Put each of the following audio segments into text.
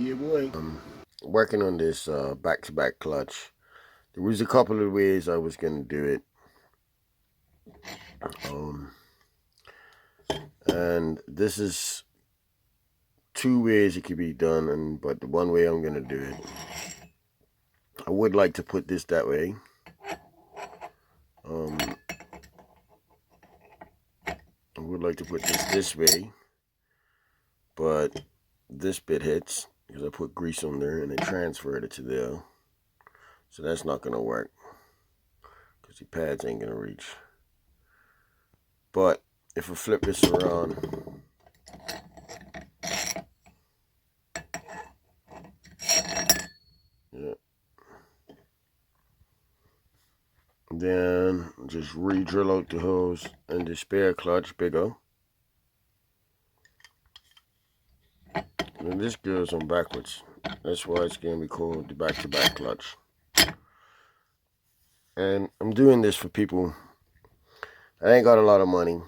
Yeah, boy. Working on this back-to-back clutch. There was a couple of ways I was gonna do it. And this is two ways it could be done, but the one way I'm gonna do it. I would like to put this that way. I would like to put this way, but this bit hits because I put grease on there and I transferred it to there. So that's not gonna work because the pads ain't gonna reach. But if I flip this around, yeah, then just re-drill out the hose and the spare clutch bigger. And this goes on backwards. That's why it's gonna be called the back-to-back clutch. And I'm doing this for people. I ain't got a lot of money.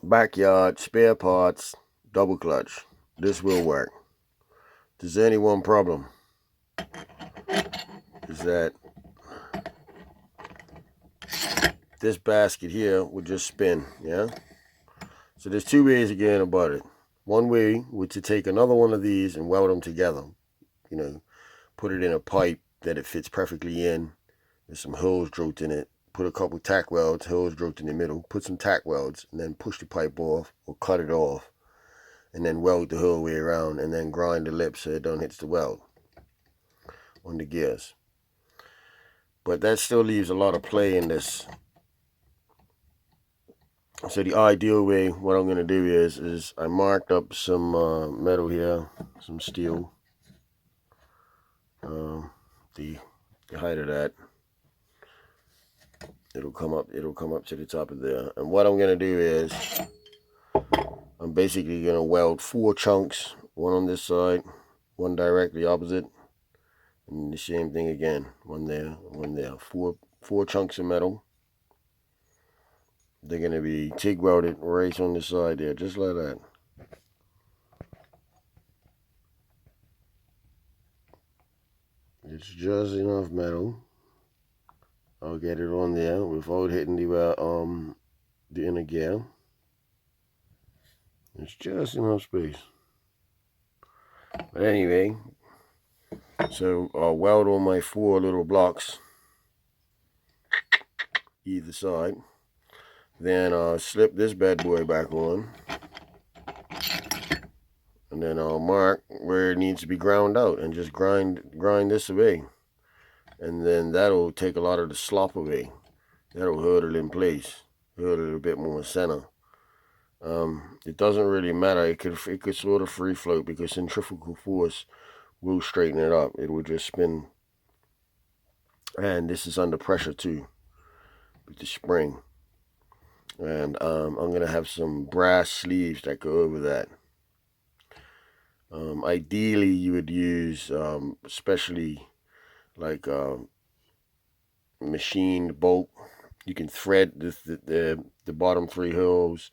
Backyard, spare parts, double clutch. This will work. There's only one problem. Is that this basket here would just spin, yeah? So there's two ways of getting about it. One way would to take another one of these and weld them together. You know, put it in a pipe that it fits perfectly in. There's some holes drilled in it. Put a couple tack welds, holes drilled in the middle. Put some tack welds and then push the pipe off or cut it off. And then weld the whole way around and then grind the lip so it don't hit the weld on the gears. But that still leaves a lot of play in this. So the ideal way, what I'm going to do is I marked up some metal here, some steel. The height of that, it'll come up to the top of there. And what I'm going to do is I'm basically going to weld 4 chunks, one on this side, one directly opposite, and the same thing again, one there, one there. Four chunks of metal. They're going to be TIG welded right on the side there, just like that. It's just enough metal. I'll get it on there without hitting the inner gear. It's just enough space. But anyway, so I'll weld on my 4 little blocks either side. Then I'll slip this bad boy back on. And then I'll mark where it needs to be ground out and just grind this away. And then that'll take a lot of the slop away. That'll hold it in place. Hold it a bit more center. It doesn't really matter. It could sort of free float because centrifugal force will straighten it up. It will just spin. And this is under pressure too with the spring. And I'm going to have some brass sleeves that go over that. Ideally, you would use, especially like machined bolt. You can thread the bottom 3 holes,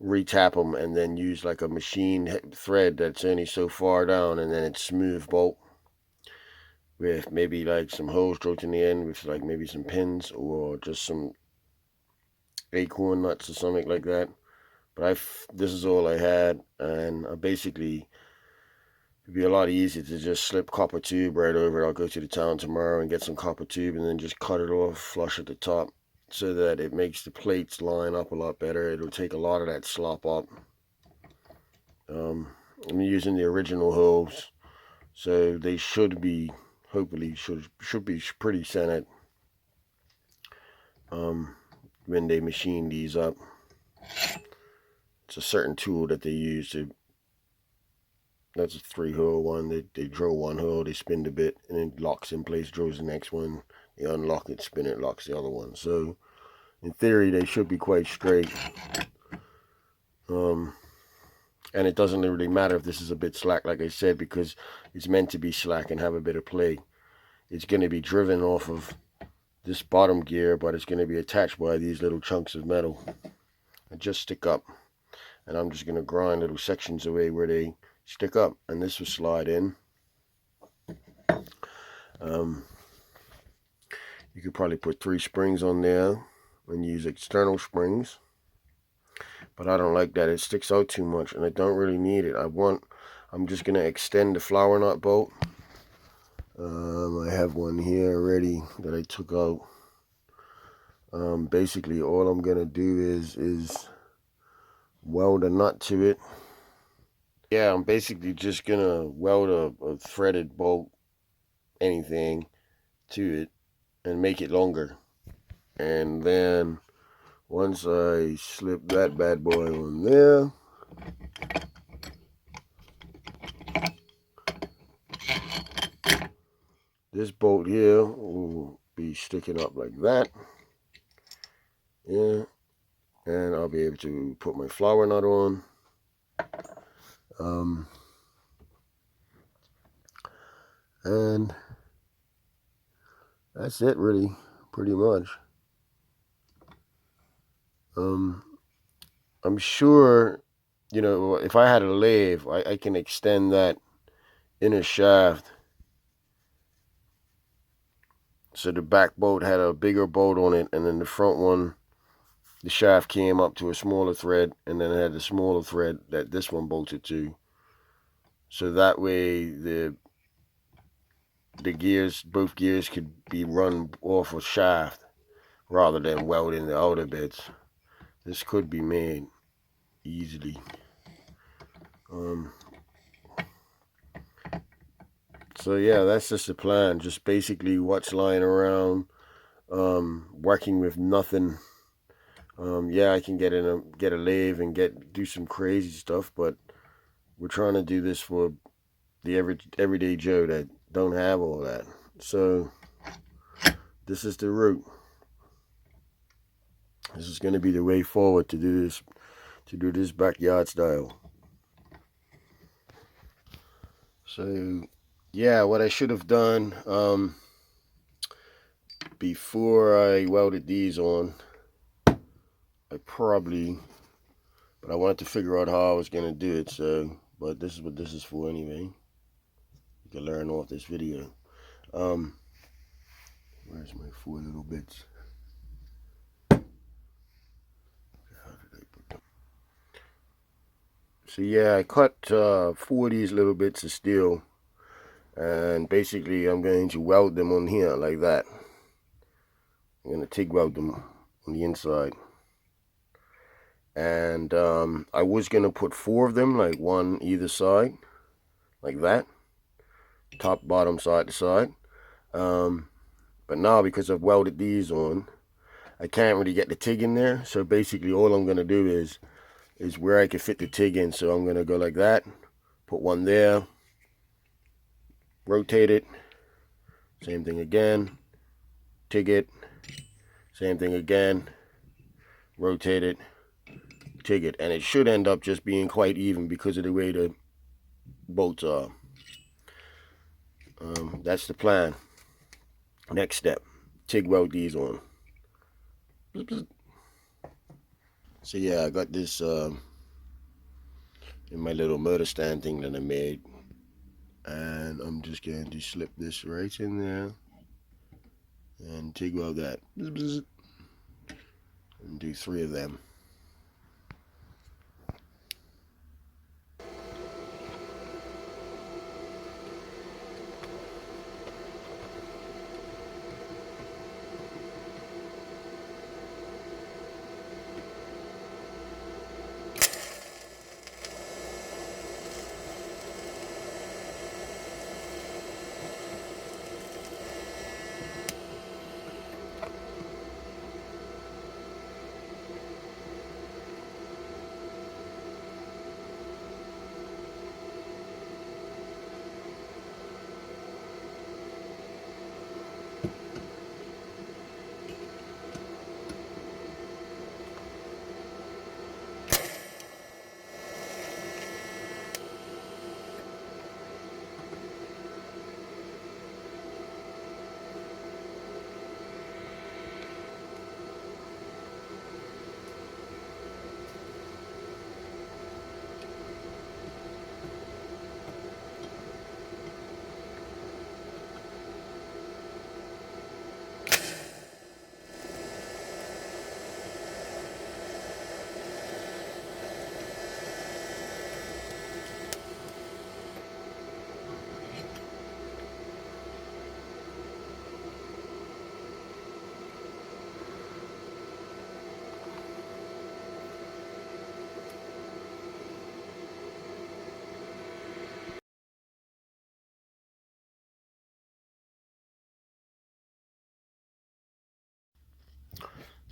retap them, and then use like a machine thread that's only so far down, and then it's smooth bolt with maybe like some holes drilled in the end with like maybe some pins or just some acorn nuts or something like that. But this is all I had, and I basically, it'd be a lot easier to just slip copper tube right over it. I'll go to the town tomorrow and get some copper tube and then just cut it off flush at the top so that it makes the plates line up a lot better. It'll take a lot of that slop up. I'm using the original holes, so they should be, hopefully should be pretty centered when they machine these up. It's a certain tool that they use to, that's a 3-hole one. They drill one hole, they spin the bit, and it locks in place, drills the next one. They unlock it, spin it, locks the other one. So, in theory, they should be quite straight. And it doesn't really matter if this is a bit slack, like I said, because it's meant to be slack and have a bit of play. It's going to be driven off of this bottom gear, but it's going to be attached by these little chunks of metal that just stick up. And I'm just going to grind little sections away where they stick up, and this will slide in. You could probably put 3 springs on there and use external springs, but I don't like that. It sticks out too much and I don't really need it. I'm just gonna extend the flower knot bolt. I have one here already that I took out. Basically all I'm gonna do is weld a nut to it. Yeah, I'm basically just gonna weld a threaded bolt, anything, to it and make it longer. And then once I slip that bad boy on there, this bolt here will be sticking up like that. Yeah, and I'll be able to put my flower nut on. And that's it, really, pretty much. I'm sure, you know, if I had a lathe, I can extend that inner shaft so the back bolt had a bigger bolt on it, and then the front one, the shaft came up to a smaller thread, and then it had the smaller thread that this one bolted to. So that way the gears, both gears, could be run off a shaft rather than welding the outer bits. This could be made easily. So yeah, that's just the plan. Just basically what's lying around, working with nothing. Yeah, I can get a lathe and do some crazy stuff, but we're trying to do this for the everyday Joe that don't have all that. So this is the route. This is going to be the way forward to do this backyard style. So yeah, what I should have done before I welded these on, but I wanted to figure out how I was going to do it. So, but this is what this is for anyway. You can learn off this video. Where's my 4 little bits? How did I put them? So yeah, I cut 4 of these little bits of steel, and basically I'm going to weld them on here like that. I'm going to TIG weld them on the inside. And I was going to put 4 of them, like one either side, like that. Top, bottom, side to side. But now because I've welded these on, I can't really get the TIG in there. So basically all I'm going to do is where I can fit the TIG in. So I'm going to go like that, put one there, rotate it, same thing again, TIG it, same thing again, rotate it, TIG it. And it should end up just being quite even because of the way the bolts are. That's the plan. Next step, TIG weld these on. So yeah, I got this in my little motor stand thing that I made, and I'm just going to slip this right in there and TIG weld that, and do 3 of them.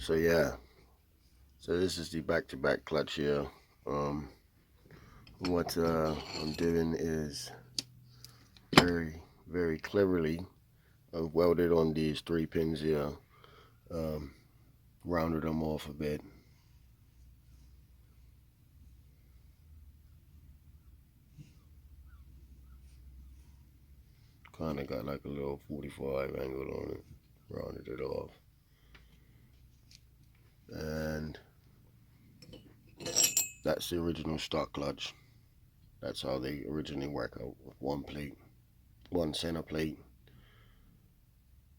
So yeah, so this is the back-to-back clutch here. What I'm doing is very cleverly welded on these 3 pins here, rounded them off a bit. Kind of got like a little 45 angle on it, rounded it off. And that's the original stock clutch. That's how they originally work out, with 1 plate, 1 center plate,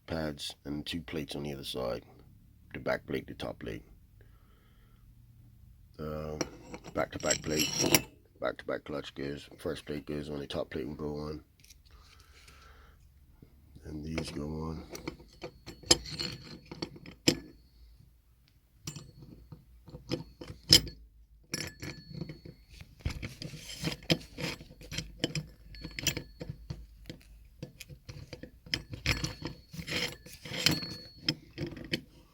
pads, and 2 plates on either side. The back plate, the top plate. Back-to-back plate, back-to-back clutch gears. First plate goes on, the top plate will go on, and these go on.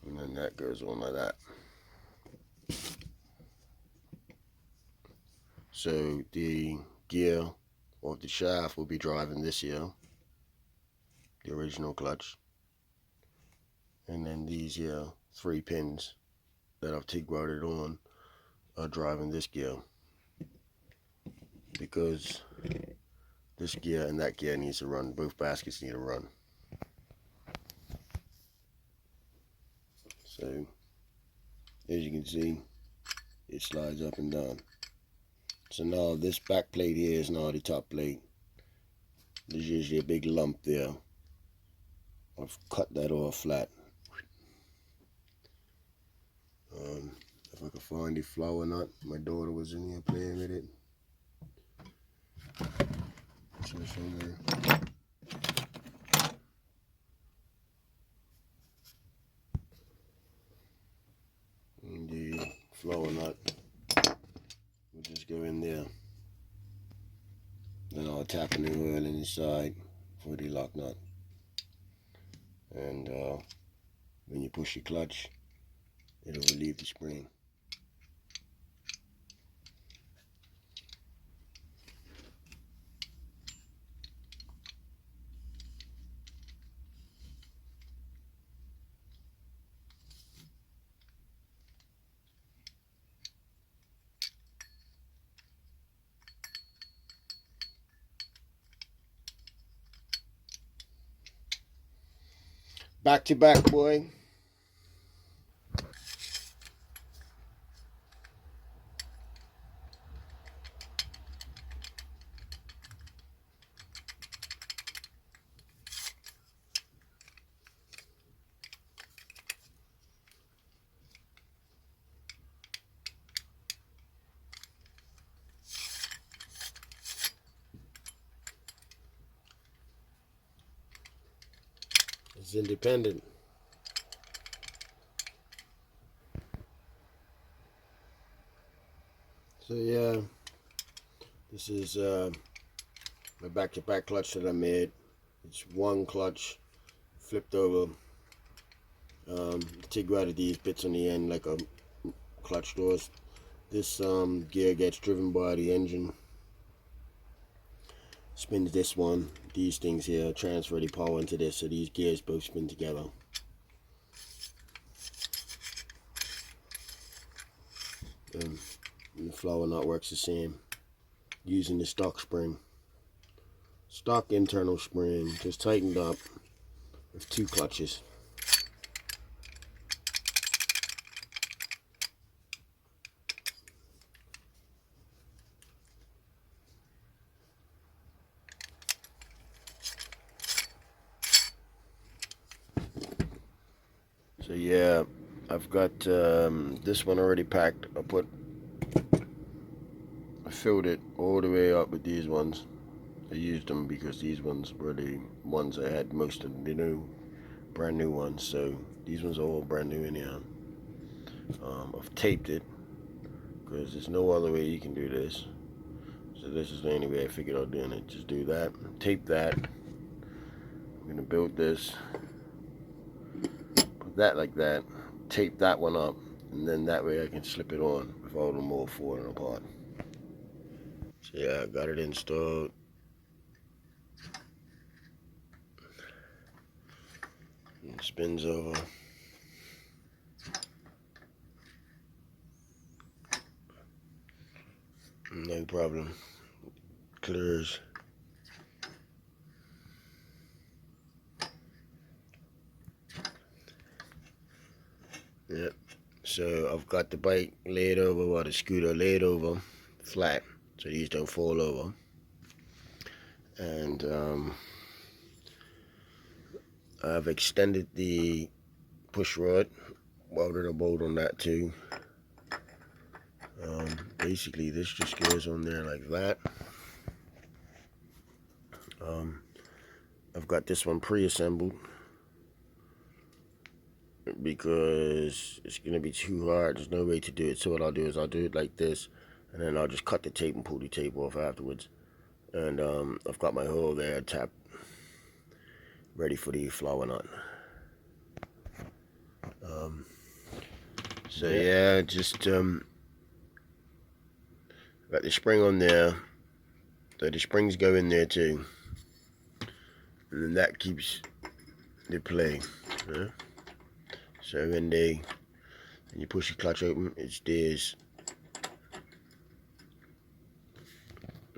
And then that goes on like that. So the gear or the shaft will be driving this here, the original clutch. And then these here 3 pins that I've TIG welded on are driving this gear, because this gear and that gear needs to run. Both baskets need to run. So as you can see, it slides up and down. So now this back plate here is now the top plate. There's usually a big lump there. I've cut that off flat. If I could find the flower nut, my daughter was in here playing with it. So somewhere. And the flower nut will just go in there. Then I'll tap a new oil inside for the lock nut. And when you push your clutch, it'll relieve the spring. Back to back, boy. It's independent. So yeah, this is my back-to-back clutch that I made. It's 1 clutch flipped over. TIG welded these bits on the end like a clutch doors. This gear gets driven by the engine. Spins this one. These things here transfer the power into this, so these gears both spin together. And the flower nut works the same, using the stock spring. Stock internal spring, just tightened up with 2 clutches. So yeah, I've got this one already packed. I filled it all the way up with these ones. I used them because these ones were the ones I had most of the new, brand new ones. So these ones are all brand new in here. I've taped it because there's no other way you can do this. So this is the only way I figured out doing it. Just do that, tape that. I'm gonna build this, put that like that, tape that one up, and then that way I can slip it on without them all falling apart. So yeah, I got it installed. It spins over. No problem. Clears. Yep. So I've got the bike laid over, or the scooter laid over flat, so these don't fall over. And I've extended the push rod, welded a bolt on that too. Basically this just goes on there like that. I've got this one pre-assembled because it's gonna be too hard. There's no way to do it. So what I'll do is I'll do it like this, and then I'll just cut the tape and pull the tape off afterwards. And I've got my hole there tapped, ready for the flower nut. So yeah, just got the spring on there. So the springs go in there too, and then that keeps the play. Yeah? So when you push the clutch open, it stays.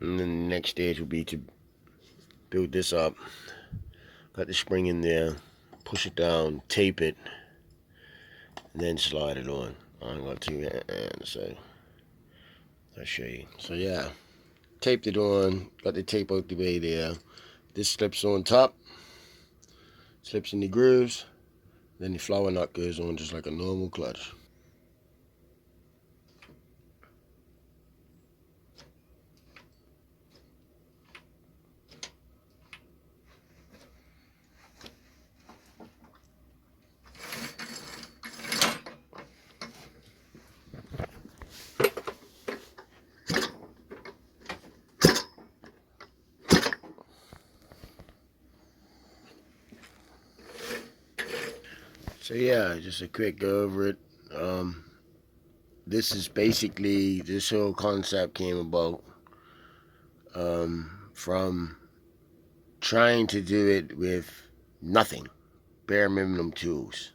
And then the next stage will be to build this up. Got the spring in there, push it down, tape it, and then slide it on. I ain't got two hands, so I'll show you. So yeah, taped it on, got the tape out the way there. This slips on top, slips in the grooves, then the flower nut goes on just like a normal clutch. So yeah, just a quick go over it. This is basically, this whole concept came about from trying to do it with nothing, bare minimum tools.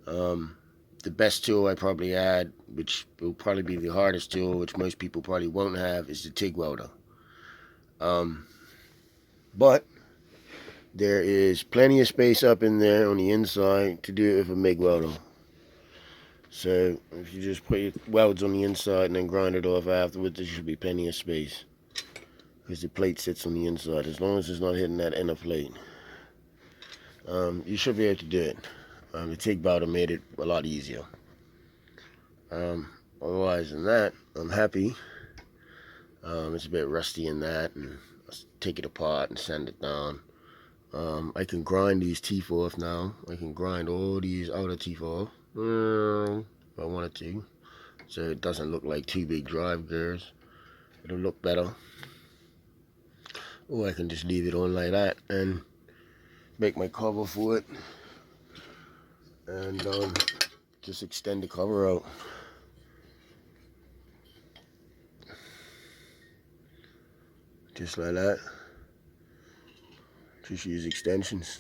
The best tool I probably had, which will probably be the hardest tool, which most people probably won't have, is the TIG welder. But there is plenty of space up in there on the inside to do it with a MIG welder. So if you just put your welds on the inside and then grind it off afterwards, there should be plenty of space, because the plate sits on the inside. As long as it's not hitting that inner plate, you should be able to do it. The TIG welder made it a lot easier. Otherwise than that, I'm happy. It's a bit rusty in that, and I'll take it apart and sand it down. I can grind these teeth off now. I can grind all these outer teeth off if I wanted to, so it doesn't look like two big drive gears. It'll look better. Or I can just leave it on like that and make my cover for it, and just extend the cover out. Just like that. Just use extensions.